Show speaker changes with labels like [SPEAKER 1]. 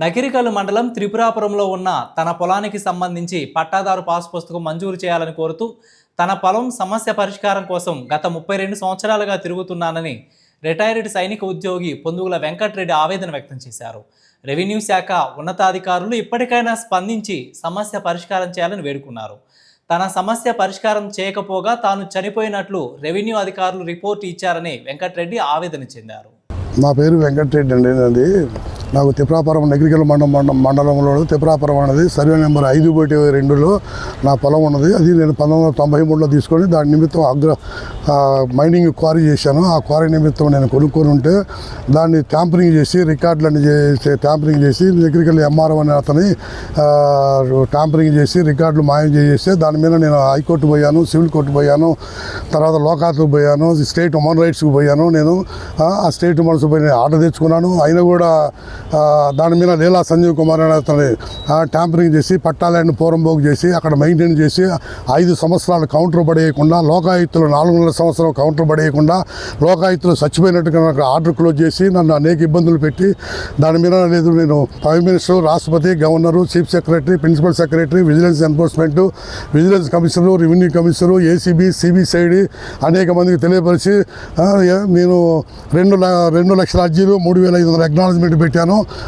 [SPEAKER 1] నకిరికల్లు మండలం త్రిపురాపురంలో ఉన్న తన పొలానికి సంబంధించి పట్టాదారు పాస్ పుస్తకం మంజూరు చేయాలని కోరుతూ తన పొలం సమస్య పరిష్కారం కోసం గత 32 సంవత్సరాలుగా తిరుగుతున్నానని రిటైర్డ్ సైనిక ఉద్యోగి పొందుగుల వెంకటరెడ్డి ఆవేదన వ్యక్తం చేశారు. రెవెన్యూ శాఖ ఉన్నతాధికారులు ఇప్పటికైనా స్పందించి సమస్య పరిష్కారం చేయాలని వేడుకున్నారు. తన సమస్య పరిష్కారం చేయకపోగా తాను చనిపోయినట్లు రెవెన్యూ అధికారులు రిపోర్టు ఇచ్చారని వెంకటరెడ్డి ఆవేదన చెందారు.
[SPEAKER 2] నా పేరు వెంకటరెడ్డి అండి. నాకు త్రిపురాపురం నకిరికల్లు మండలంలో త్రిపురాపురం అనేది సర్వే నెంబర్ 5/2లో నా పొలం ఉన్నది. అది నేను 1993లో తీసుకొని దాని నిమిత్తం మైనింగ్ క్వారీ చేశాను. ఆ క్వారీ నిమిత్తం నేను కొనుక్కొని ఉంటే దాన్ని ట్యాంపరింగ్ చేసి రికార్డులన్నీ ట్యాంపరింగ్ చేసి నకిరికల్లు ఎంఆర్ఓ అనే అతని ట్యాంపరింగ్ చేసి రికార్డులు మాయం చేసేస్తే దాని మీద నేను హైకోర్టు పోయాను, సివిల్ కోర్టు పోయాను, తర్వాత లోకాత్కు పోయాను, స్టేట్ హ్యూమన్ రైట్స్కి పోయాను. నేను ఆ స్టేట్ హ్యూమన్స్ పోయి ఆర్డర్ తెచ్చుకున్నాను. అయినా కూడా దాని మీద లీలా సంజీవ్ కుమార్ అనే అతని ట్యాంపరింగ్ చేసి పట్టాలను పోరంబోగు చేసి అక్కడ మెయింటైన్ చేసి 5 సంవత్సరాలు కౌంటర్ పడేయకుండా, లోకాయుక్తులు 4 సంవత్సరం కౌంటర్ పడేయకుండా, లోకాయుక్తులు చచ్చిపోయినట్టుగా నాకు ఆర్డర్ క్లోజ్ చేసి నన్ను అనేక ఇబ్బందులు పెట్టి దాని మీద లేదు నేను ప్రైమ్ మినిస్టర్, రాష్ట్రపతి, governor, chief secretary, principal secretary, vigilance enforcement, vigilance commissioner, revenue commissioner, ACB, CBCID అనేక మందికి తెలియపరిచి నేను 2 లక్షల అర్జీలు 3,500 అక్నాలజ్మెంట్ పెట్టాను.